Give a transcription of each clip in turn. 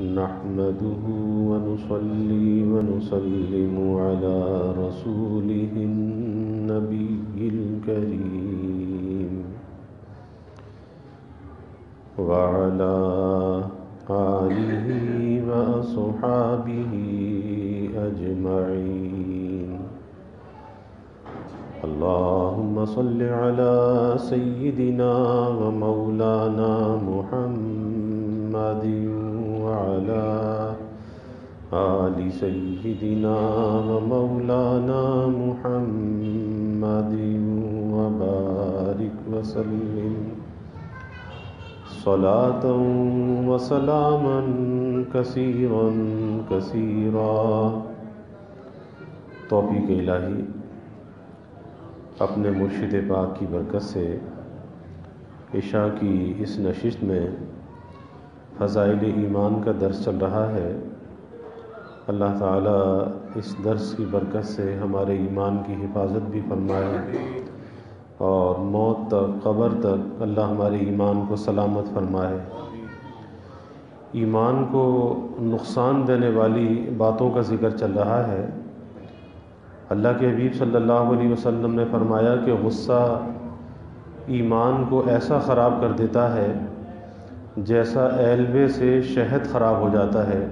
نحمده ونصلي ونسلم على رسوله النبي الكريم وعلى آله وأصحابه أجمعين. اللهم صل على سيدنا ومولانا محمد وعلى آل سيدنا ومولانا محمد وبارك وسلم صلاة وسلاما كثيرا كثيرا. توفیق الہی اپنے مرشد پاک کی برکت سے عشاء کی اس نشست میں فضائل ایمان کا درس چل رہا ہے. اللہ تعالیٰ اس درس کی برکت سے ہمارے ایمان کی حفاظت بھی فرمائے اور موت تک قبر تک اللہ ہمارے ایمان کو سلامت فرمائے. ایمان کو نقصان دینے والی باتوں کا ذکر چل رہا ہے. اللہ کے حبیب صلی اللہ علیہ وسلم نے فرمایا کہ غصہ ایمان کو ایسا خراب کر دیتا ہے جیسا ایلوے سے شہد خراب ہو جاتا ہے.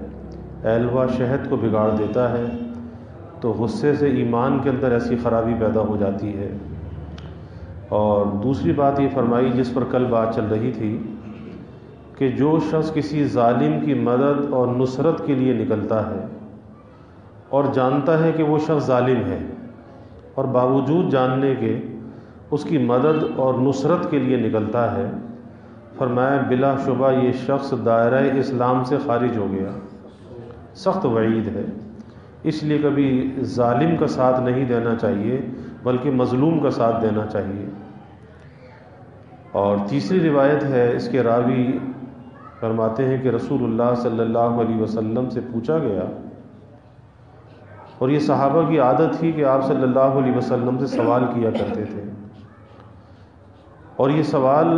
ایلوا شہد کو بگاڑ دیتا ہے تو غصے سے ایمان کے اندر ایسی خرابی پیدا ہو جاتی ہے. اور دوسری بات یہ فرمائی جس پر کل بات چل رہی تھی کہ جو شخص کسی ظالم کی مدد اور نصرت کے لیے نکلتا ہے اور جانتا ہے کہ وہ شخص ظالم ہے اور باوجود جاننے کے اس کی مدد اور نصرت کے لیے نکلتا ہے، فرمایا بلا شبہ یہ شخص دائرہ اسلام سے خارج ہو گیا. سخت وعید ہے. اس لیے کبھی ظالم کا ساتھ نہیں دینا چاہیے بلکہ مظلوم کا ساتھ دینا چاہیے. اور تیسری روایت ہے، اس کے راوی فرماتے ہیں کہ رسول اللہ صلی اللہ علیہ وسلم سے پوچھا گیا، اور یہ صحابہ کی عادت تھی کہ آپ صلی اللہ علیہ وسلم سے سوال کیا کرتے تھے، اور یہ سوال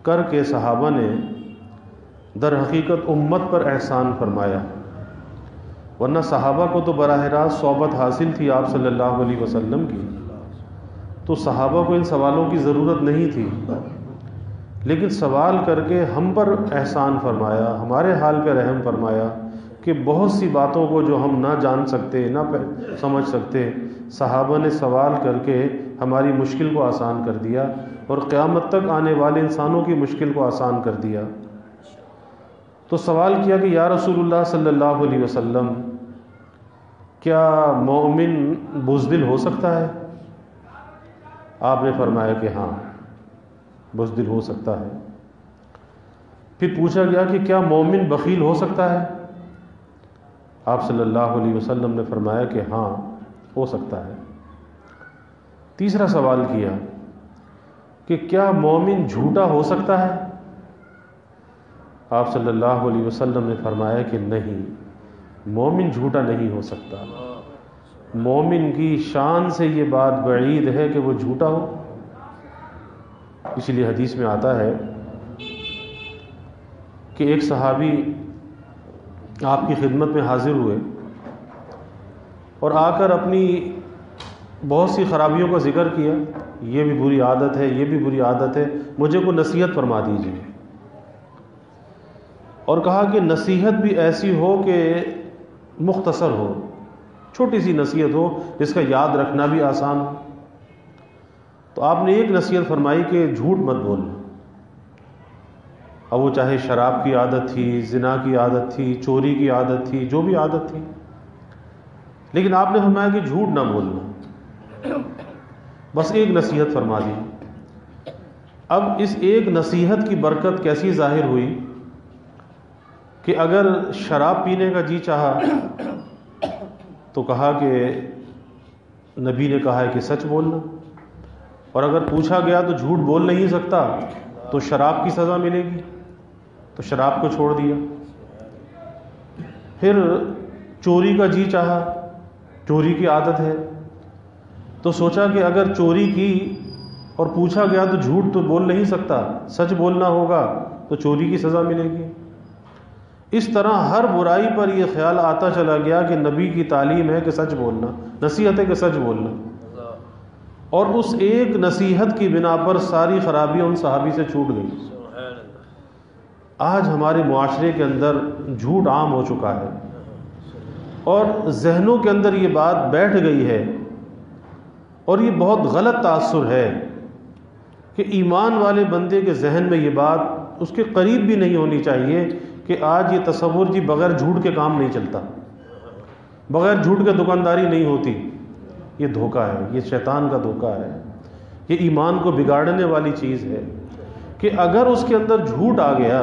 کر کے صحابہ نے در حقیقت امت پر احسان فرمایا. ورنہ صحابہ کو تو براہ راست صحبت حاصل تھی آپ صلی اللہ علیہ وسلم کی، تو صحابہ کو ان سوالوں کی ضرورت نہیں تھی، لیکن سوال کر کے ہم پر احسان فرمایا، ہمارے حال پہ رحم فرمایا کہ بہت سی باتوں کو جو ہم نہ جان سکتے نہ سمجھ سکتے، صحابہ نے سوال کر کے ہماری مشکل کو آسان کر دیا اور قیامت تک آنے والے انسانوں کی مشکل کو آسان کر دیا. تو سوال کیا کہ یا رسول اللہ صلی اللہ علیہ وسلم، کیا مومن بزدل ہو سکتا ہے؟ آپ نے فرمایا کہ ہاں بزدل ہو سکتا ہے. پھر پوچھا گیا کہ کیا مومن بخیل ہو سکتا ہے؟ آپ صلی اللہ علیہ وسلم نے فرمایا کہ ہاں ہو سکتا ہے. تیسرا سوال کیا کہ کیا مومن جھوٹا ہو سکتا ہے؟ آپ صلی اللہ علیہ وسلم نے فرمایا کہ نہیں، مومن جھوٹا نہیں ہو سکتا. مومن کی شان سے یہ بات بعید ہے کہ وہ جھوٹا ہو. اس لیے حدیث میں آتا ہے کہ ایک صحابی آپ کی خدمت میں حاضر ہوئے اور آ کر اپنی بہت سی خرابیوں کا ذکر کیا، یہ بھی بری عادت ہے، یہ بھی بری عادت ہے، مجھے کوئی نصیحت فرما دیجیے. اور کہا کہ نصیحت بھی ایسی ہو کہ مختصر ہو، چھوٹی سی نصیحت ہو جس کا یاد رکھنا بھی آسان ہو. تو آپ نے ایک نصیحت فرمائی کہ جھوٹ مت بولنا. اب وہ چاہے شراب کی عادت تھی، زنا کی عادت تھی، چوری کی عادت تھی، جو بھی عادت تھی، لیکن آپ نے فرمایا کہ جھوٹ نہ بولنا. بس ایک نصیحت فرما دی. اب اس ایک نصیحت کی برکت کیسی ظاہر ہوئی کہ اگر شراب پینے کا جی چاہا تو کہا کہ نبی نے کہا ہے کہ سچ بولنا، اور اگر پوچھا گیا تو جھوٹ بول نہیں سکتا تو شراب کی سزا ملے گی، تو شراب کو چھوڑ دیا. پھر چوری کا جی چاہا، چوری کی عادت ہے، تو سوچا کہ اگر چوری کی اور پوچھا گیا تو جھوٹ تو بول نہیں سکتا، سچ بولنا ہوگا تو چوری کی سزا ملے گی. اس طرح ہر برائی پر یہ خیال آتا چلا گیا کہ نبی کی تعلیم ہے کہ سچ بولنا، نصیحت ہے کہ سچ بولنا، اور اس ایک نصیحت کی بنا پر ساری خرابیاں ان صحابی سے چھوٹ گئی۔ آج ہمارے معاشرے کے اندر جھوٹ عام ہو چکا ہے، اور ذہنوں کے اندر یہ بات بیٹھ گئی ہے، اور یہ بہت غلط تاثر ہے کہ ایمان والے بندے کے ذہن میں یہ بات اس کے قریب بھی نہیں ہونی چاہیے کہ آج یہ تصور جی بغیر جھوٹ کے کام نہیں چلتا، بغیر جھوٹ کے دکانداری نہیں ہوتی۔ یہ دھوکہ ہے، یہ شیطان کا دھوکہ ہے، یہ ایمان کو بگاڑنے والی چیز ہے کہ اگر اس کے اندر جھوٹ آ گیا،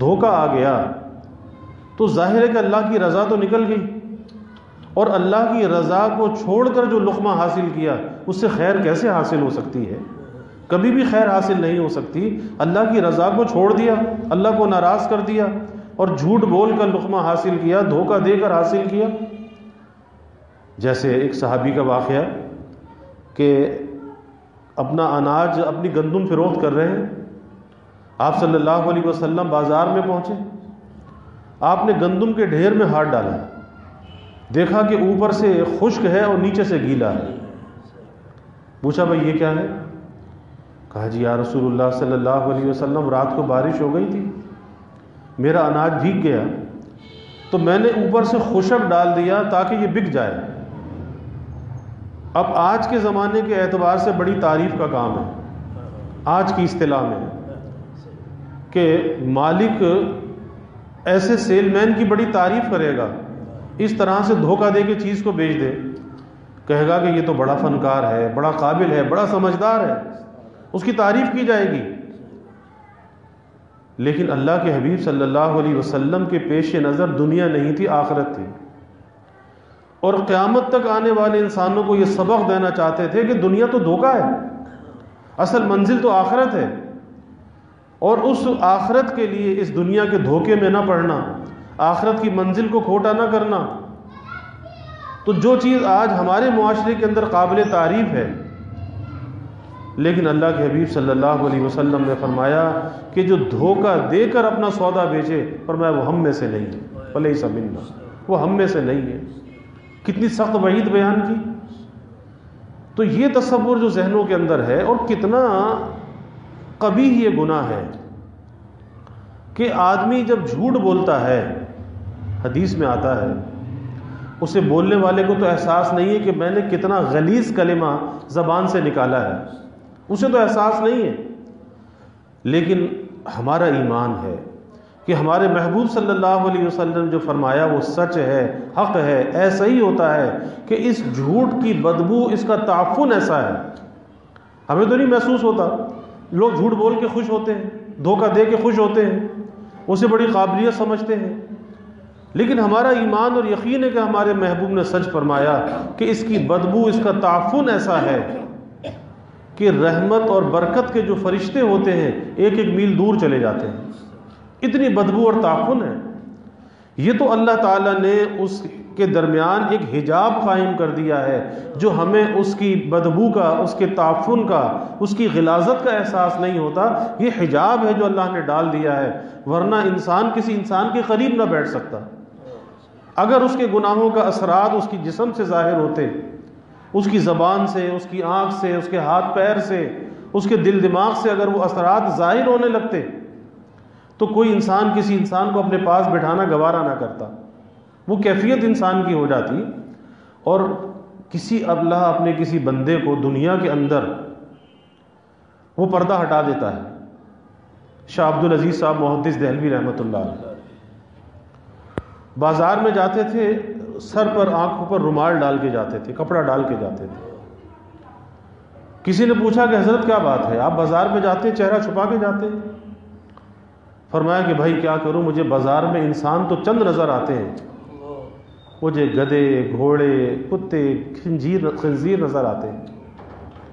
دھوکہ آ گیا، تو ظاہر ہے کہ اللہ کی رضا تو نکل گئی، اور اللہ کی رضا کو چھوڑ کر جو لقمہ حاصل کیا اس سے خیر کیسے حاصل ہو سکتی ہے؟ کبھی بھی خیر حاصل نہیں ہو سکتی۔ اللہ کی رضا کو چھوڑ دیا، اللہ کو ناراض کر دیا، اور جھوٹ بول کر لقمہ حاصل کیا، دھوکہ دے کر حاصل کیا۔ جیسے ایک صحابی کا واقعہ کہ اپنا اناج، اپنی گندم فروخت کر رہے ہیں، آپ صلی اللہ علیہ وسلم بازار میں پہنچے، آپ نے گندم کے ڈھیر میں ہاتھ ڈالا، دیکھا کہ اوپر سے خشک ہے اور نیچے سے گیلا ہے۔ پوچھا بھائی یہ کیا ہے؟ کہا جی یا رسول اللہ صلی اللہ علیہ وسلم رات کو بارش ہو گئی تھی، میرا اناج بھیگ گیا، تو میں نے اوپر سے خشک ڈال دیا تاکہ یہ بک جائے۔ اب آج کے زمانے کے اعتبار سے بڑی تعریف کا کام ہے، آج کی اصطلاح میں، کہ مالک ایسے سیل مین کی بڑی تعریف کرے گا، اس طرح سے دھوکہ دے کے چیز کو بیچ دے، کہے گا کہ یہ تو بڑا فنکار ہے، بڑا قابل ہے، بڑا سمجھدار ہے، اس کی تعریف کی جائے گی۔ لیکن اللہ کے حبیب صلی اللہ علیہ وسلم کے پیش نظر دنیا نہیں تھی، آخرت تھی، اور قیامت تک آنے والے انسانوں کو یہ سبق دینا چاہتے تھے کہ دنیا تو دھوکہ ہے، اصل منزل تو آخرت ہے، اور اس آخرت کے لیے اس دنیا کے دھوکے میں نہ پڑنا، آخرت کی منزل کو کھوٹا نہ کرنا۔ تو جو چیز آج ہمارے معاشرے کے اندر قابل تعریف ہے، لیکن اللہ کے حبیب صلی اللہ علیہ وسلم نے فرمایا کہ جو دھوکہ دے کر اپنا سودا بیچے، فرمایا وہ ہم میں سے نہیں ہے، فلیس منا، وہ ہم میں سے نہیں ہے۔ کتنی سخت وعید بیان کی۔ تو یہ تصور جو ذہنوں کے اندر ہے، اور کتنا قبیح یہ گناہ ہے کہ آدمی جب جھوٹ بولتا ہے، حدیث میں آتا ہے، اسے بولنے والے کو تو احساس نہیں ہے کہ میں نے کتنا غلیظ کلمہ زبان سے نکالا ہے، اسے تو احساس نہیں ہے، لیکن ہمارا ایمان ہے کہ ہمارے محبوب صلی اللہ علیہ وسلم جو فرمایا وہ سچ ہے، حق ہے، ایسا ہی ہوتا ہے کہ اس جھوٹ کی بدبو، اس کا تعفن ایسا ہے، ہمیں تو نہیں محسوس ہوتا۔ لوگ جھوٹ بول کے خوش ہوتے ہیں، دھوکہ دے کے خوش ہوتے ہیں، اسے بڑی قابلیت سمجھتے ہیں، لیکن ہمارا ایمان اور یقین ہے کہ ہمارے محبوب نے سچ فرمایا کہ اس کی بدبو، اس کا تعفن ایسا ہے کہ رحمت اور برکت کے جو فرشتے ہوتے ہیں ایک ایک میل دور چلے جاتے ہیں، اتنی بدبو اور تعفن ہے۔ یہ تو اللہ تعالیٰ نے اس کے درمیان ایک حجاب قائم کر دیا ہے جو ہمیں اس کی بدبو کا، اس کے تعفن کا، اس کی غلاظت کا احساس نہیں ہوتا۔ یہ حجاب ہے جو اللہ نے ڈال دیا ہے، ورنہ انسان کسی انسان کے قریب نہ بیٹھ سکتا۔ اگر اس کے گناہوں کا اثرات اس کی جسم سے ظاہر ہوتے، اس کی زبان سے، اس کی آنکھ سے، اس کے ہاتھ پیر سے، اس کے دل دماغ سے اگر وہ اثرات ظاہر ہونے لگتے تو کوئی انسان کسی انسان کو اپنے پاس بٹھانا گوارا نہ کرتا، وہ کیفیت انسان کی ہو جاتی۔ اور کسی اللہ اپنے کسی بندے کو دنیا کے اندر وہ پردہ ہٹا دیتا ہے۔ شاہ عبد العزیز صاحب محدث دہلوی رحمۃ اللہ علیہ بازار میں جاتے تھے، سر پر آنکھوں پر رومال ڈال کے جاتے تھے، کپڑا ڈال کے جاتے تھے۔ کسی نے پوچھا کہ حضرت کیا بات ہے، آپ بازار میں جاتے ہیں چہرہ چھپا کے جاتے ہیں؟ فرمایا کہ بھائی کیا کروں، مجھے بازار میں انسان تو چند نظر آتے ہیں، مجھے گدھے، گھوڑے، کتے، خنزیر نظر آتے ہیں،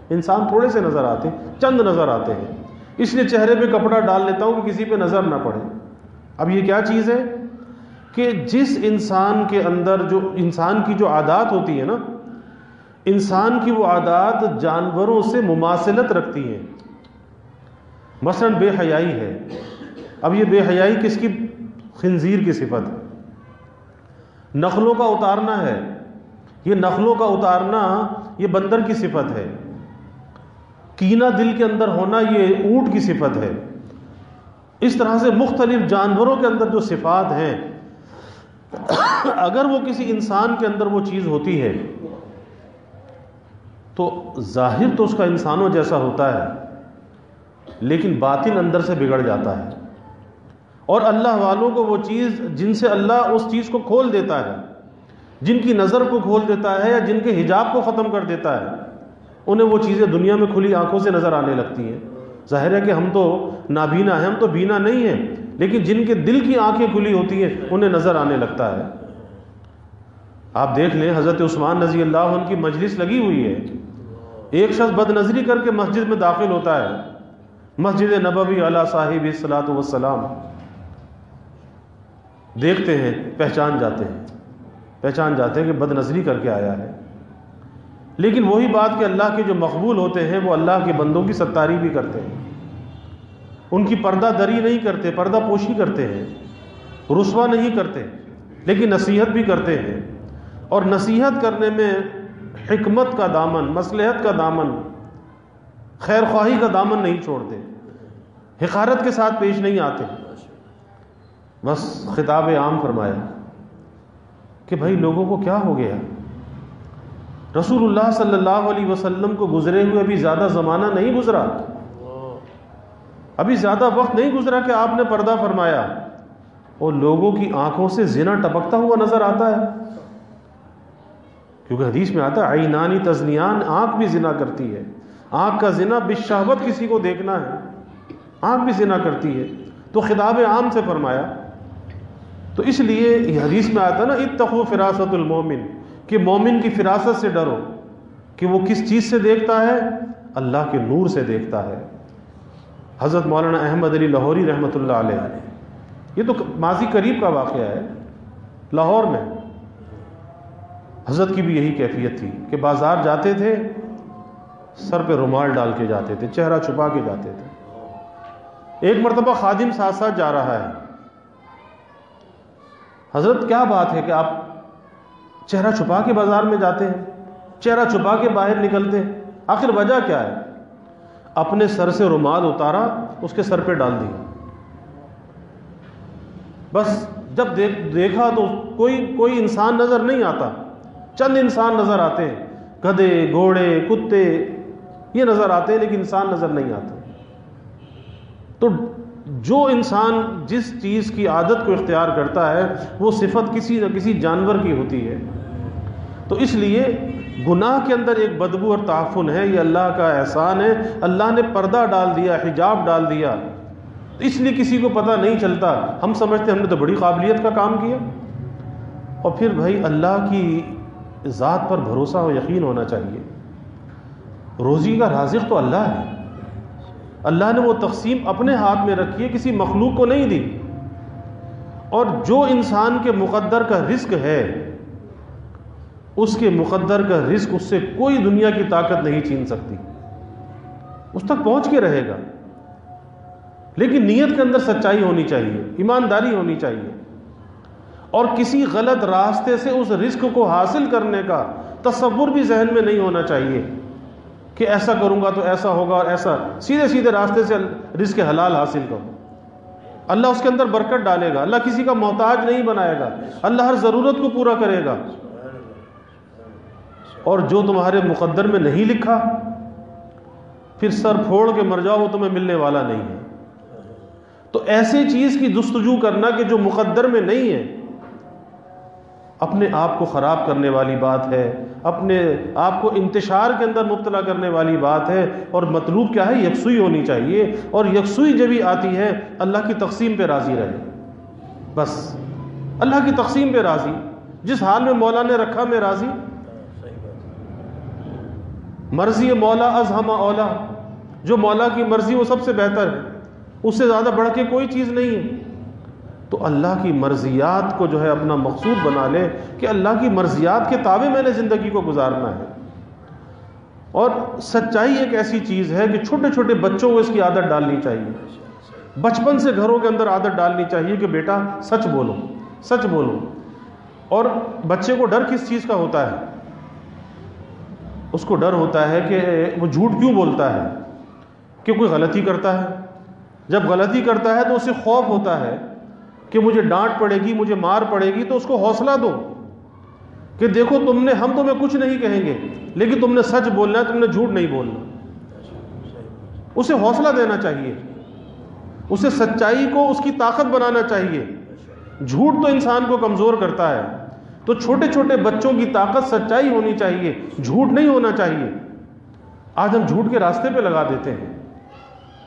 انسان تھوڑے سے نظر آتے ہیں، چند نظر آتے ہیں، اس لیے چہرے پہ کپڑا ڈال لیتا ہوں کہ کسی پہ نظر نہ پڑے۔ اب یہ کیا چیز ہے کہ جس انسان کے اندر جو انسان کی جو عادات ہوتی ہے نا، انسان کی وہ عادات جانوروں سے مماثلت رکھتی ہیں۔ مثلا بے حیائی ہے، اب یہ بے حیائی کس کی خنزیر کی صفت ہے۔ نخلوں کا اتارنا ہے، یہ نخلوں کا اتارنا یہ بندر کی صفت ہے۔ کینہ دل کے اندر ہونا یہ اونٹ کی صفت ہے۔ اس طرح سے مختلف جانوروں کے اندر جو صفات ہیں، اگر وہ کسی انسان کے اندر وہ چیز ہوتی ہے تو ظاہر تو اس کا انسانوں جیسا ہوتا ہے، لیکن باطن اندر سے بگڑ جاتا ہے۔ اور اللہ والوں کو وہ چیز جن سے اللہ اس چیز کو کھول دیتا ہے، جن کی نظر کو کھول دیتا ہے یا جن کے حجاب کو ختم کر دیتا ہے، انہیں وہ چیزیں دنیا میں کھلی آنکھوں سے نظر آنے لگتی ہیں۔ ظاہر ہے کہ ہم تو نابینا ہیں، ہم تو بینا نہیں ہیں، لیکن جن کے دل کی آنکھیں کھلی ہوتی ہیں انہیں نظر آنے لگتا ہے۔ آپ دیکھ لیں حضرت عثمان رضی اللہ عنہ کی مجلس لگی ہوئی ہے، ایک شخص بد نظری کر کے مسجد میں داخل ہوتا ہے، مسجد نبوی علی صاحب الصلاۃ والسلام، دیکھتے ہیں پہچان جاتے ہیں کہ بد نظری کر کے آیا ہے، لیکن وہی بات کہ اللہ کے جو مقبول ہوتے ہیں وہ اللہ کے بندوں کی ستاری بھی کرتے ہیں، ان کی پردہ دری نہیں کرتے، پردہ پوشی کرتے ہیں، رسوا نہیں کرتے، لیکن نصیحت بھی کرتے ہیں، اور نصیحت کرنے میں حکمت کا دامن، مصلحت کا دامن، خیر خواہی کا دامن نہیں چھوڑتے، حقارت کے ساتھ پیش نہیں آتے۔ بس خطاب عام فرمایا کہ بھائی لوگوں کو کیا ہو گیا؟ رسول اللہ صلی اللہ علیہ وسلم کو گزرے ہوئے ابھی زیادہ زمانہ نہیں گزرا، ابھی زیادہ وقت نہیں گزرا کہ آپ نے پردہ فرمایا، اور لوگوں کی آنکھوں سے زنا ٹپکتا ہوا نظر آتا ہے، کیونکہ حدیث میں آتا ہے عینانی تزنیان، آنکھ بھی زنا کرتی ہے، آنکھ کا زنا بالشہوت کسی کو دیکھنا ہے، آنکھ بھی زنا کرتی ہے، تو خطاب عام سے فرمایا۔ تو اس لیے یہ حدیث میں آتا ہے نا اتقوا فراست المومن، کہ مومن کی فراست سے ڈرو، کہ وہ کس چیز سے دیکھتا ہے؟ اللہ کے نور سے دیکھتا ہے۔ حضرت مولانا احمد علی لاہوری رحمۃ اللہ علیہ، یہ تو ماضی قریب کا واقعہ ہے، لاہور میں حضرت کی بھی یہی کیفیت تھی کہ بازار جاتے تھے، سر پہ رومال ڈال کے جاتے تھے، چہرہ چھپا کے جاتے تھے۔ ایک مرتبہ خادم ساتھ ساتھ جا رہا ہے، حضرت کیا بات ہے کہ آپ چہرہ چھپا کے بازار میں جاتے ہیں، چہرہ چھپا کے باہر نکلتے ہیں، آخر وجہ کیا ہے؟ اپنے سر سے رومال اتارا، اس کے سر پہ ڈال دیا۔ بس جب دیکھا تو کوئی انسان نظر نہیں آتا، چند انسان نظر آتے ہیں، گدھے، گھوڑے، کتے، یہ نظر آتے ہیں، لیکن انسان نظر نہیں آتا۔ تو جو انسان جس چیز کی عادت کو اختیار کرتا ہے وہ صفت کسی نہ کسی جانور کی ہوتی ہے۔ تو اس لیے گناہ کے اندر ایک بدبو اور تعفن ہے، یہ اللہ کا احسان ہے، اللہ نے پردہ ڈال دیا، حجاب ڈال دیا، اس لیے کسی کو پتہ نہیں چلتا، ہم سمجھتے ہم نے تو بڑی قابلیت کا کام کیا۔ اور پھر بھائی اللہ کی ذات پر بھروسہ و یقین ہونا چاہیے، روزی کا رازق تو اللہ ہے، اللہ نے وہ تقسیم اپنے ہاتھ میں رکھی ہے، کسی مخلوق کو نہیں دی، اور جو انسان کے مقدر کا رزق ہے اس کے مقدر کا رزق اس سے کوئی دنیا کی طاقت نہیں چھین سکتی، اس تک پہنچ کے رہے گا، لیکن نیت کے اندر سچائی ہونی چاہیے، ایمانداری ہونی چاہیے، اور کسی غلط راستے سے اس رزق کو حاصل کرنے کا تصور بھی ذہن میں نہیں ہونا چاہیے کہ ایسا کروں گا تو ایسا ہوگا، اور ایسا سیدھے راستے سے رزق حلال حاصل کروں۔ اللہ اس کے اندر برکت ڈالے گا، اللہ کسی کا محتاج نہیں بنائے گا، اللہ ہر ضرورت کو پورا کرے گا، اور جو تمہارے مقدر میں نہیں لکھا پھر سر پھوڑ کے مر جاؤ، وہ تمہیں ملنے والا نہیں ہے۔ تو ایسے چیز کی جستجو کرنا کہ جو مقدر میں نہیں ہے، اپنے آپ کو خراب کرنے والی بات ہے، اپنے آپ کو انتشار کے اندر مبتلا کرنے والی بات ہے، اور مطلوب کیا ہے؟ یکسوئی ہونی چاہیے، اور یکسوئی جب بھی آتی ہے اللہ کی تقسیم پہ راضی رہے، بس اللہ کی تقسیم پہ راضی، جس حال میں مولا نے رکھا میں راضی، مرضی مولا از ہم اولا، جو مولا کی مرضی وہ سب سے بہتر ہے، اس سے زیادہ بڑھ کے کوئی چیز نہیں ہے۔ تو اللہ کی مرضیات کو جو ہے اپنا مقصود بنا لے کہ اللہ کی مرضیات کے تابع میں نے زندگی کو گزارنا ہے۔ اور سچائی ایک ایسی چیز ہے کہ چھوٹے چھوٹے بچوں کو اس کی عادت ڈالنی چاہیے، بچپن سے گھروں کے اندر عادت ڈالنی چاہیے کہ بیٹا سچ بولو، سچ بولو۔ اور بچے کو ڈر کس چیز کا ہوتا ہے؟ اس کو ڈر ہوتا ہے کہ وہ جھوٹ کیوں بولتا ہے، کہ کوئی غلطی کرتا ہے۔ جب غلطی کرتا ہے تو اسے خوف ہوتا ہے کہ مجھے ڈانٹ پڑے گی، مجھے مار پڑے گی، تو اس کو حوصلہ دو کہ دیکھو ہم تمہیں کچھ نہیں کہیں گے، لیکن تم نے سچ بولنا ہے، تم نے جھوٹ نہیں بولنا۔ اسے حوصلہ دینا چاہیے، اسے سچائی کو اس کی طاقت بنانا چاہیے۔ جھوٹ تو انسان کو کمزور کرتا ہے، تو چھوٹے چھوٹے بچوں کی طاقت سچائی ہونی چاہیے، جھوٹ نہیں ہونا چاہیے۔ آج ہم جھوٹ کے راستے پہ لگا دیتے ہیں۔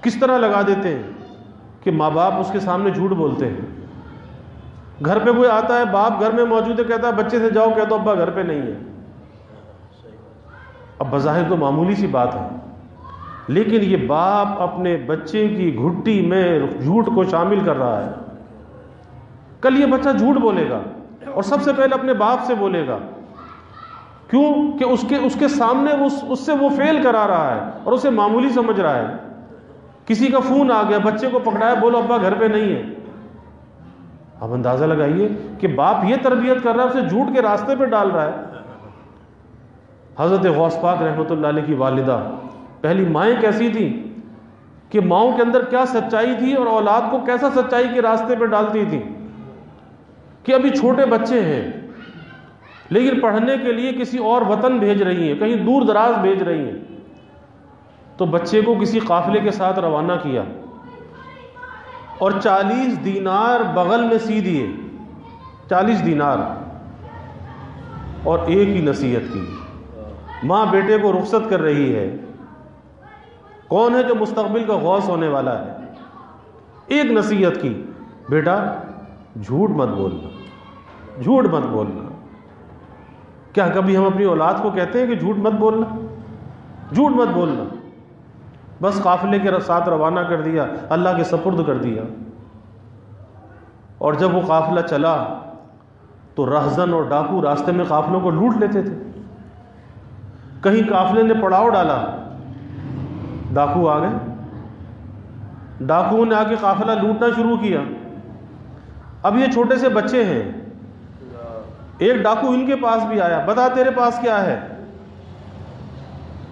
کس طرح لگا دیتے ہیں کہ ماں باپ اس کے سامنے جھوٹ بولتے ہیں۔ گھر پہ کوئی آتا ہے، باپ گھر میں موجود ہے، کہتا ہے بچے سے جاؤ، کہتا ابا گھر پہ نہیں ہے۔ اب بظاہر تو معمولی سی بات ہے، لیکن یہ باپ اپنے بچے کی گھٹی میں جھوٹ کو شامل کر رہا ہے۔ کل یہ بچہ جھوٹ بولے گا اور سب سے پہلے اپنے باپ سے بولے گا، کیوں کہ اس کے سامنے اس سے وہ فیل کرا رہا ہے اور اسے معمولی سمجھ رہا ہے۔ کسی کا فون آ گیا، بچے کو پکڑایا، بولو ابا گھر پہ نہیں ہے۔ اب اندازہ لگائیے کہ باپ یہ تربیت کر رہا ہے، اسے جھوٹ کے راستے پہ ڈال رہا ہے۔ حضرت غوث پاک رحمۃ اللہ علیہ کی والدہ، پہلی مائیں کیسی تھیں کہ ماؤں کے اندر کیا سچائی تھی اور اولاد کو کیسا سچائی کے راستے پہ ڈالتی تھی، کہ ابھی چھوٹے بچے ہیں لیکن پڑھنے کے لیے کسی اور وطن بھیج رہی ہیں، کہیں دور دراز بھیج رہی ہیں، تو بچے کو کسی قافلے کے ساتھ روانہ کیا اور 40 دینار بغل میں سی دیے، 40 دینار، اور ایک ہی نصیحت کی۔ ماں بیٹے کو رخصت کر رہی ہے، کون ہے جو مستقبل کا غوث ہونے والا ہے، ایک نصیحت کی، بیٹا جھوٹ مت بولنا، جھوٹ مت بولنا۔ کیا کبھی ہم اپنی اولاد کو کہتے ہیں کہ جھوٹ مت بولنا، جھوٹ مت بولنا؟ بس قافلے کے ساتھ روانہ کر دیا، اللہ کے سپرد کر دیا، اور جب وہ قافلہ چلا تو رہزن اور ڈاکو راستے میں قافلوں کو لوٹ لیتے تھے۔ کہیں قافلے نے پڑاؤ ڈالا، ڈاکو آ گئے، ڈاکوؤں نے آ کے قافلہ لوٹنا شروع کیا۔ اب یہ چھوٹے سے بچے ہیں، ایک ڈاکو ان کے پاس بھی آیا، بتا تیرے پاس کیا ہے؟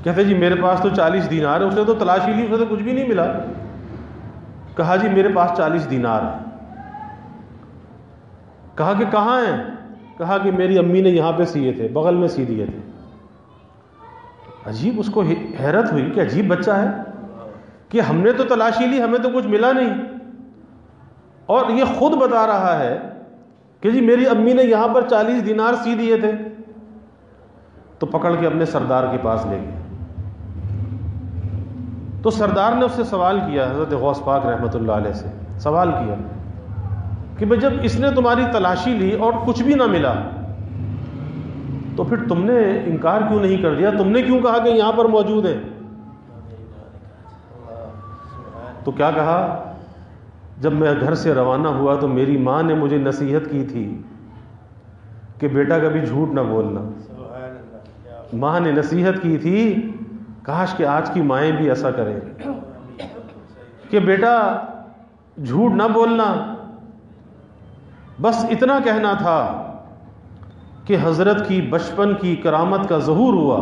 کہتے جی میرے پاس تو 40 دینار ہے۔ اس نے تو تلاشی لی، اسے تو کچھ بھی نہیں ملا۔ کہا جی میرے پاس 40 دینار ہے۔ کہا کہ کہاں ہیں؟ کہا کہ میری امی نے یہاں پہ سیے تھے، بغل میں سی دیے تھے۔ عجیب، اس کو حیرت ہوئی کہ عجیب بچہ ہے کہ ہم نے تو تلاشی لی، ہمیں تو کچھ ملا نہیں، اور یہ خود بتا رہا ہے کہ جی میری امی نے یہاں پر 40 دینار سی دیے تھے۔ تو پکڑ کے اپنے سردار کے پاس لے گئے۔ تو سردار نے اس سے سوال کیا، حضرت غوث پاک رحمۃ اللہ علیہ سے سوال کیا کہ بھئی جب اس نے تمہاری تلاشی لی اور کچھ بھی نہ ملا تو پھر تم نے انکار کیوں نہیں کر دیا؟ تم نے کیوں کہا کہ یہاں پر موجود ہیں؟ تو کیا کہا؟ جب میں گھر سے روانہ ہوا تو میری ماں نے مجھے نصیحت کی تھی کہ بیٹا کبھی جھوٹ نہ بولنا۔ ماں نے نصیحت کی تھی، کاش کہ آج کی مائیں بھی ایسا کریں کہ بیٹا جھوٹ نہ بولنا۔ بس اتنا کہنا تھا کہ حضرت کی بچپن کی کرامت کا ظہور ہوا،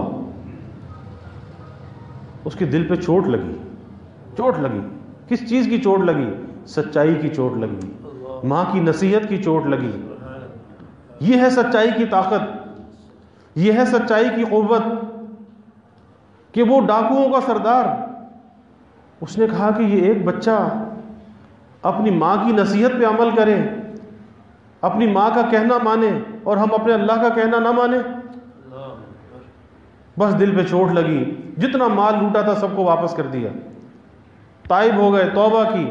اس کے دل پہ چوٹ لگی، چوٹ لگی۔ کس چیز کی چوٹ لگی؟ سچائی کی چوٹ لگی، ماں کی نصیحت کی چوٹ لگی۔ یہ ہے سچائی کی طاقت، یہ ہے سچائی کی قوت کہ وہ ڈاکوؤں کا سردار، اس نے کہا کہ یہ ایک بچہ اپنی ماں کی نصیحت پہ عمل کرے، اپنی ماں کا کہنا مانے، اور ہم اپنے اللہ کا کہنا نہ مانے۔ بس دل پہ چوٹ لگی، جتنا مال لوٹا تھا سب کو واپس کر دیا، تائب ہو گئے، توبہ کی۔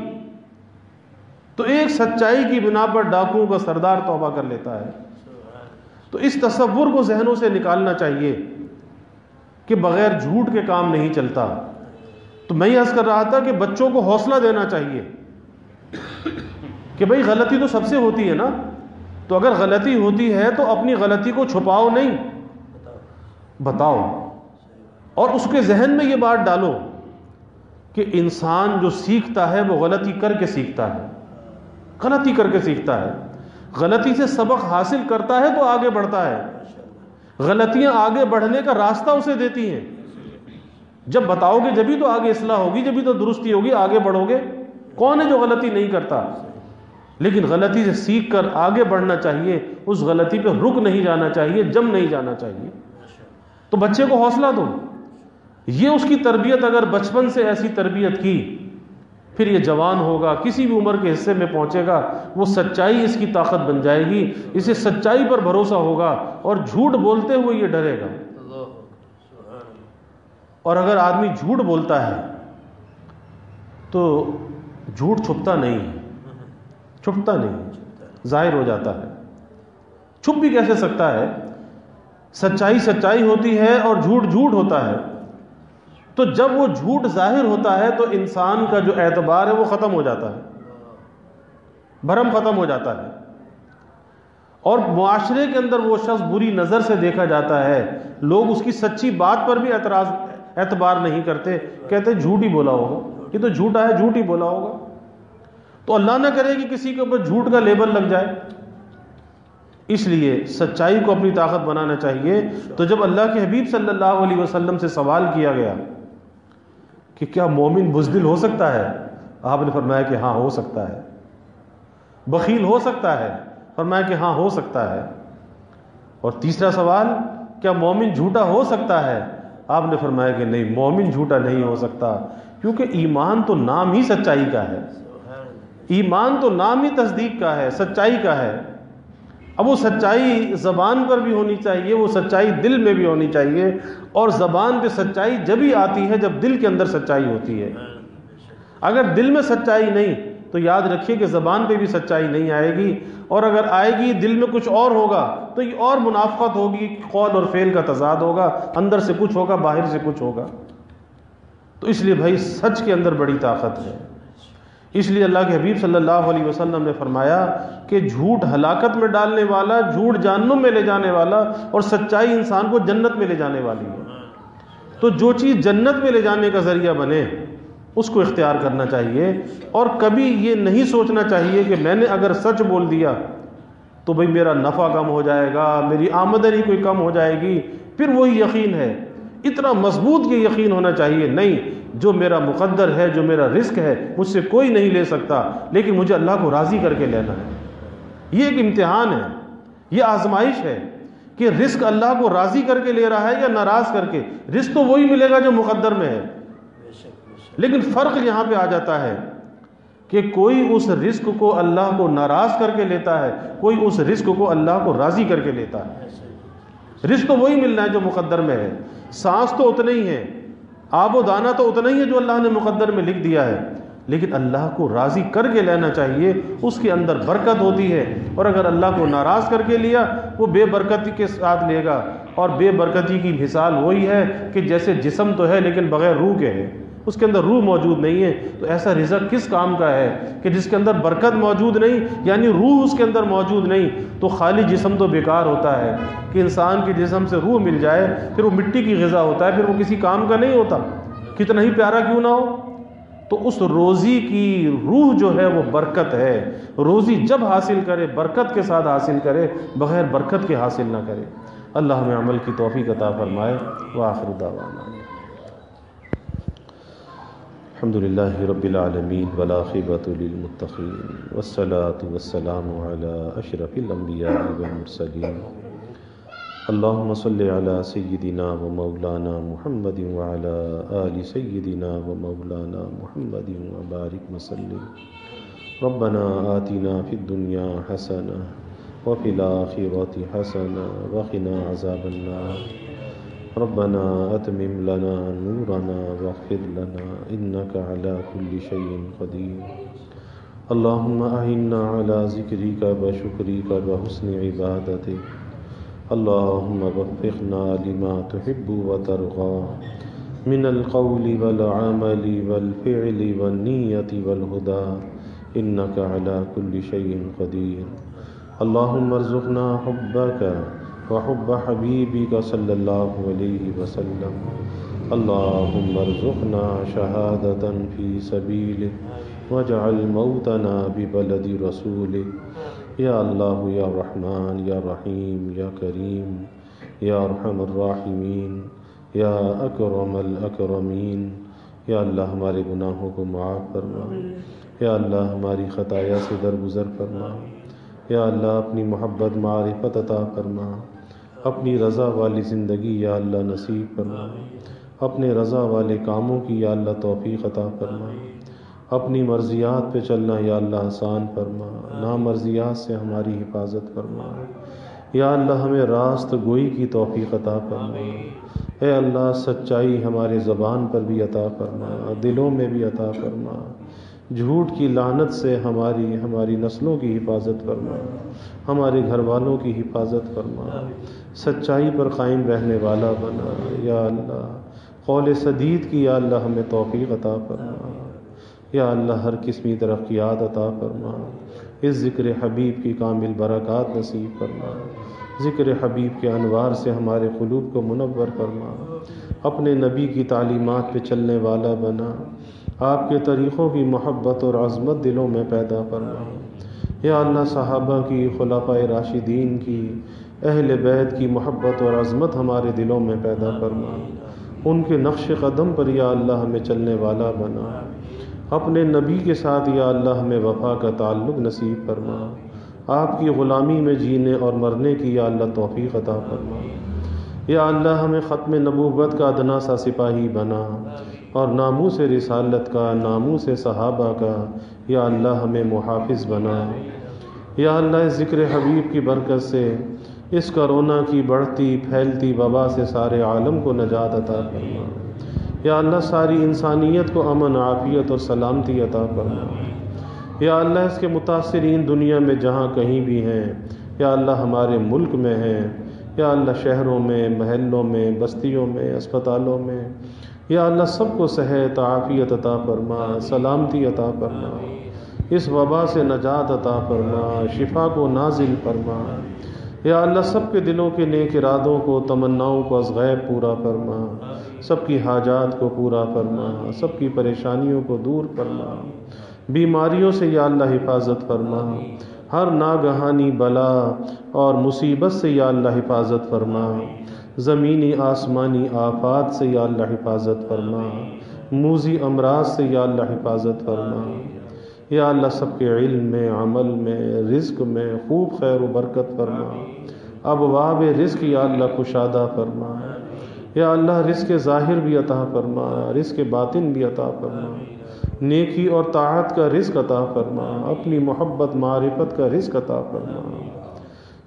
تو ایک سچائی کی بنا پر ڈاکوؤں کا سردار توبہ کر لیتا ہے۔ تو اس تصور کو ذہنوں سے نکالنا چاہیے کہ بغیر جھوٹ کے کام نہیں چلتا۔ تو میں یہ عرض کر رہا تھا کہ بچوں کو حوصلہ دینا چاہیے کہ بھئی غلطی تو سب سے ہوتی ہے نا، تو اگر غلطی ہوتی ہے تو اپنی غلطی کو چھپاؤ نہیں، بتاؤ، اور اس کے ذہن میں یہ بات ڈالو کہ انسان جو سیکھتا ہے وہ غلطی کر کے سیکھتا ہے، غلطی کر کے سیکھتا ہے، غلطی سے سبق حاصل کرتا ہے تو آگے بڑھتا ہے۔ غلطیاں آگے بڑھنے کا راستہ اسے دیتی ہیں، جب بتاؤ گے جبھی تو آگے اصلاح ہوگی، جبھی تو درستی ہوگی، آگے بڑھو گے۔ کون ہے جو غلطی نہیں کرتا؟ لیکن غلطی سے سیکھ کر آگے بڑھنا چاہیے، اس غلطی پہ رک نہیں جانا چاہیے، جم نہیں جانا چاہیے۔ تو بچے کو حوصلہ دو، یہ اس کی تربیت اگر بچپن سے ایسی تربیت کی، پھر یہ جوان ہوگا، کسی بھی عمر کے حصے میں پہنچے گا، وہ سچائی اس کی طاقت بن جائے گی، اسے سچائی پر بھروسہ ہوگا اور جھوٹ بولتے ہوئے یہ ڈرے گا۔ اور اگر آدمی جھوٹ بولتا ہے تو جھوٹ چھپتا نہیں ہے، چھپتا نہیں، ظاہر ہو جاتا ہے۔ چھپ بھی کیسے سکتا ہے؟ سچائی سچائی ہوتی ہے اور جھوٹ جھوٹ ہوتا ہے، تو جب وہ جھوٹ ظاہر ہوتا ہے تو انسان کا جو اعتبار ہے وہ ختم ہو جاتا ہے، بھرم ختم ہو جاتا ہے، اور معاشرے کے اندر وہ شخص بری نظر سے دیکھا جاتا ہے۔ لوگ اس کی سچی بات پر بھی اعتبار نہیں کرتے، کہتے جھوٹ ہی بولا ہوگا، یہ تو جھوٹا ہے، جھوٹ ہی بولا ہوگا۔ تو اللہ نہ کرے کہ کسی کے اوپر جھوٹ کا لیبل لگ جائے۔ اس لیے سچائی کو اپنی طاقت بنانا چاہیے۔ تو جب اللہ کے حبیب صلی اللہ علیہ وسلم سے سوال کیا گیا کہ کیا مومن بزدل ہو سکتا ہے، آپ نے فرمایا کہ ہاں ہو سکتا ہے۔ بخیل ہو سکتا ہے، فرمایا کہ ہاں ہو سکتا ہے۔ اور تیسرا سوال، کیا مومن جھوٹا ہو سکتا ہے؟ آپ نے فرمایا کہ نہیں، مومن جھوٹا نہیں ہو سکتا، کیونکہ ایمان تو نام ہی سچائی کا ہے، ایمان تو نام ہی تصدیق کا ہے، سچائی کا ہے۔ اب وہ سچائی زبان پر بھی ہونی چاہیے، وہ سچائی دل میں بھی ہونی چاہیے، اور زبان پہ سچائی جب ہی آتی ہے جب دل کے اندر سچائی ہوتی ہے۔ اگر دل میں سچائی نہیں تو یاد رکھیے کہ زبان پہ بھی سچائی نہیں آئے گی، اور اگر آئے گی دل میں کچھ اور ہوگا تو یہ اور منافقت ہوگی، قول اور فعل کا تضاد ہوگا، اندر سے کچھ ہوگا، باہر سے کچھ ہوگا۔ تو اس لیے بھائی سچ کے اندر بڑی طاقت ہے۔ اس لیے اللہ کے حبیب صلی اللہ علیہ وسلم نے فرمایا کہ جھوٹ ہلاکت میں ڈالنے والا، جھوٹ جہنم میں لے جانے والا، اور سچائی انسان کو جنت میں لے جانے والی ہے۔ تو جو چیز جنت میں لے جانے کا ذریعہ بنے اس کو اختیار کرنا چاہیے، اور کبھی یہ نہیں سوچنا چاہیے کہ میں نے اگر سچ بول دیا تو بھئی میرا نفع کم ہو جائے گا، میری آمدنی کوئی کم ہو جائے گی، پھر وہی یقین ہے۔ اتنا مضبوط یہ یقین ہونا چاہیے، نہیں، جو میرا مقدر ہے، جو میرا رزق ہے، مجھ سے کوئی نہیں لے سکتا، لیکن مجھے اللہ کو راضی کر کے لینا ہے۔ یہ ایک امتحان ہے، یہ آزمائش ہے کہ رزق اللہ کو راضی کر کے لے رہا ہے یا ناراض کر کے۔ رزق تو وہی ملے گا جو مقدر میں ہے، لیکن فرق یہاں پہ آ جاتا ہے کہ کوئی اس رزق کو اللہ کو ناراض کر کے لیتا ہے، کوئی اس رزق کو اللہ کو راضی کر کے لیتا ہے۔ رزق تو وہی ملنا ہے جو مقدر میں ہے، سانس تو اتنا ہی ہے، آب و دانہ تو اتنا ہی ہے جو اللہ نے مقدر میں لکھ دیا ہے، لیکن اللہ کو راضی کر کے لینا چاہیے، اس کے اندر برکت ہوتی ہے۔ اور اگر اللہ کو ناراض کر کے لیا وہ بے برکتی کے ساتھ لے گا، اور بے برکتی کی مثال وہی ہے کہ جیسے جسم تو ہے لیکن بغیر روح کے ہے، اس کے اندر روح موجود نہیں ہے۔ تو ایسا رزق کس کام کا ہے کہ جس کے اندر برکت موجود نہیں، یعنی روح اس کے اندر موجود نہیں، تو خالی جسم تو بیکار ہوتا ہے۔ کہ انسان کے جسم سے روح مل جائے پھر وہ مٹی کی غذا ہوتا ہے، پھر وہ کسی کام کا نہیں ہوتا، کتنا ہی پیارا کیوں نہ ہو۔ تو اس روزی کی روح جو ہے وہ برکت ہے، روزی جب حاصل کرے برکت کے ساتھ حاصل کرے، بغیر برکت کے حاصل نہ کرے۔ اللہ ہمیں عمل کی توفیق عطا فرمائے۔ وآخر دعوانا الحمدللہ رب العالمین والعاقبۃ للمتقین والصلاة والسلام علی اشرف الانبیاء والمرسلین۔ اللہم صلی علی سیدنا و مولانا محمد وعلی آل سیدنا و مولانا محمد وبارک وسلم۔ ربنا آتنا فی الدنیا حسنہ وفی الآخرۃ حسنہ وقنا عذاب النار۔ ربنا اتمم لنا نورنا واغفر لنا انك على كل شيء قدير۔ اللهم اعنا على ذكرك وشكرك وحسن عبادتك۔ اللهم وفقنا لما تحب وترضى من القول والعمل والفعل والنية والهدى انك على كل شيء قدير۔ اللهم ارزقنا حبك وحب حبيبك صلى الله عليه وسلم۔ اللهم ارزقنا شهادة في سبيلك واجعل موتنا ببلد رسولك یا اللہ یا رحمان یا رحیم یا کریم یا ارحم الراحمین یا اکرم الاکرمین۔ یا اللہ ہمارے گناہوں کو معاف فرما، یا اللہ ہماری خطایا سے درگزر فرما، یا اللہ اپنی محبت معرفت عطا فرما، اپنی رضا والی زندگی یا اللہ نصیب فرما، اپنے رضا والے کاموں کی یا اللہ توفیق عطا فرما، اپنی مرضیات پہ چلنا یا اللہ آسان فرما، نامرضیات سے ہماری حفاظت فرما، یا اللہ ہمیں راست گوئی کی توفیق عطا فرما، اے اللہ سچائی ہمارے زبان پر بھی عطا فرما، دلوں میں بھی عطا فرما، جھوٹ کی لعنت سے ہماری نسلوں کی حفاظت فرما، ہمارے گھر والوں کی حفاظت فرما، سچائی پر قائم رہنے والا بنا، یا اللہ قول سدید کی یا اللہ ہمیں توفیق عطا فرما، یا اللہ ہر قسمی ترقیات عطا فرما، اس ذکر حبیب کی کامل برکات نصیب فرما، ذکر حبیب کے انوار سے ہمارے قلوب کو منور فرما، اپنے نبی کی تعلیمات پہ چلنے والا بنا، آپ کے طریقوں کی محبت اور عظمت دلوں میں پیدا فرما، یا اللہ صحابہ کی، خلفائے راشدین کی، اہل بیت کی محبت اور عظمت ہمارے دلوں میں پیدا فرما، ان کے نقش قدم پر یا اللہ ہمیں چلنے والا بنا، اپنے نبی کے ساتھ یا اللہ ہمیں وفا کا تعلق نصیب فرما، آپ کی غلامی میں جینے اور مرنے کی یا اللہ توفیق عطا فرما، یا اللہ ہمیں ختم نبوت کا ادنا سا سپاہی بنا، اور ناموس رسالت کا، ناموس صحابہ کا یا اللہ ہمیں محافظ بنا، یا اللہ اس ذکر حبیب کی برکت سے اس کرونا کی بڑھتی پھیلتی وبا سے سارے عالم کو نجات عطا فرما، یا اللہ ساری انسانیت کو امن عافیت اور سلامتی عطا فرما، یا اللہ اس کے متاثرین دنیا میں جہاں کہیں بھی ہیں، یا اللہ ہمارے ملک میں ہیں، یا اللہ شہروں میں، محلوں میں، بستیوں میں، اسپتالوں میں، یا اللہ سب کو صحت عافیت عطا فرما، سلامتی عطا فرما، اس وبا سے نجات عطا فرما، شفا کو نازل فرما، یا اللہ سب کے دلوں کے نیک ارادوں کو، تمناؤں کو از غیب پورا فرما، سب کی حاجات کو پورا فرما، سب کی پریشانیوں کو دور فرما، بیماریوں سے یا اللہ حفاظت فرما، ہر ناگہانی بلا اور مصیبت سے یا اللہ حفاظت فرما، زمینی آسمانی آفات سے یا اللہ حفاظت فرما، موذی امراض سے یا اللہ حفاظت فرما، یا اللہ سب کے علم میں، عمل میں، رزق میں خوب خیر و برکت فرما، ابواب رزق یا اللہ کشادہ فرما، یا اللہ رزق ظاہر بھی عطا فرما، رزق باطن بھی عطا فرما، نیکی اور طاعت کا رزق عطا فرما، اپنی محبت معرفت کا رزق عطا فرما،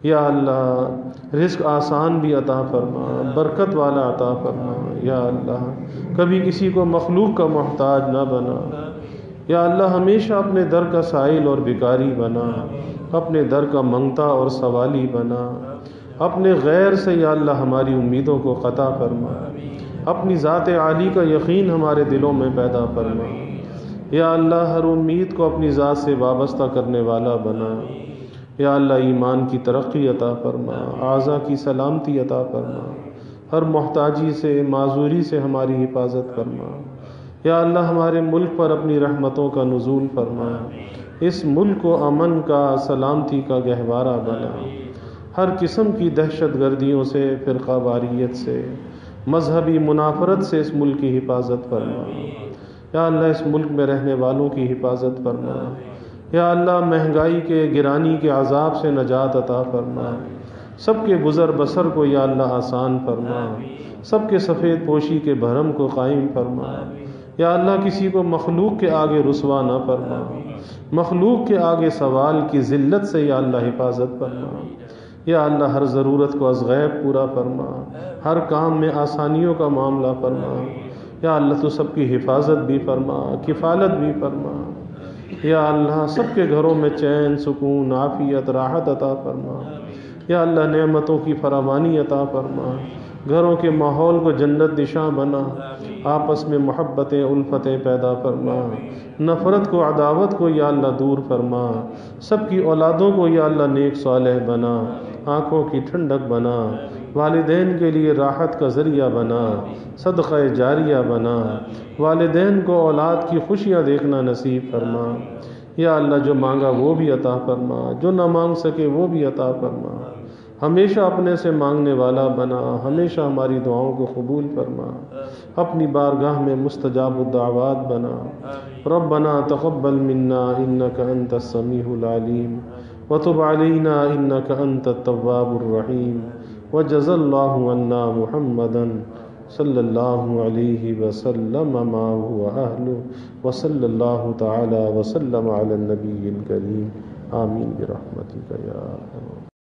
یا اللہ رزق آسان بھی عطا فرما، برکت والا عطا فرما، یا اللہ کبھی کسی کو مخلوق کا محتاج نہ بنا، یا اللہ ہمیشہ اپنے در کا سائل اور بھکاری بنا، اپنے در کا منگتا اور سوالی بنا، اپنے غیر سے یا اللہ ہماری امیدوں کو قطع فرما، اپنی ذات عالی کا یقین ہمارے دلوں میں پیدا فرما، یا اللہ ہر امید کو اپنی ذات سے وابستہ کرنے والا بنا، یا اللہ ایمان کی ترقی عطا فرما، اعضاء کی سلامتی عطا فرما، ہر محتاجی سے، معذوری سے ہماری حفاظت فرما، یا اللہ ہمارے ملک پر اپنی رحمتوں کا نزول فرما، اس ملک کو امن کا، سلامتی کا گہوارہ بنا، ہر قسم کی دہشت گردیوں سے، فرقہ واریت سے، مذہبی منافرت سے اس ملک کی حفاظت فرما، یا اللہ اس ملک میں رہنے والوں کی حفاظت فرما، یا اللہ مہنگائی کے، گرانی کے عذاب سے نجات عطا فرما، سب کے گزر بسر کو یا اللہ آسان فرما، سب کے سفید پوشی کے بھرم کو قائم فرما، یا اللہ کسی کو مخلوق کے آگے رسوا نہ فرما، مخلوق کے آگے سوال کی ذلت سے یا اللہ حفاظت فرما، یا اللہ ہر ضرورت کو از غیب پورا فرما، ہر کام میں آسانیوں کا معاملہ فرما، یا اللہ تو سب کی حفاظت بھی فرما، کفالت بھی فرما، یا اللہ سب کے گھروں میں چین، سکون، عافیت، راحت عطا فرما، یا اللہ نعمتوں کی فراوانی عطا فرما، گھروں کے ماحول کو جنت نشاں بنا، آپس میں محبتیں، الفتیں پیدا فرما، نفرت کو، عداوت کو یا اللہ دور فرما، سب کی اولادوں کو یا اللہ نیک صالح بنا، آنکھوں کی ٹھنڈک بنا، والدین کے لیے راحت کا ذریعہ بنا، صدقہ جاریہ بنا، والدین کو اولاد کی خوشیاں دیکھنا نصیب فرما۔ یا اللہ جو مانگا وہ بھی عطا فرما، جو نہ مانگ سکے وہ بھی عطا فرما، ہمیشہ اپنے سے مانگنے والا بنا، ہمیشہ ہماری دعاؤں کو قبول فرما، اپنی بارگاہ میں مستجاب الدعوات بنا۔ ربنا تقبل منا انک انت السمیع العلیم وتب علینا انک انت التواب الرحیم وجزا اللہ عنا محمدا صلی اللہ علیہ وسلم ما هو اہلہ وصلی اللہ تعالی وسلم علی النبی الکریم آمین برحمتک یا ارحم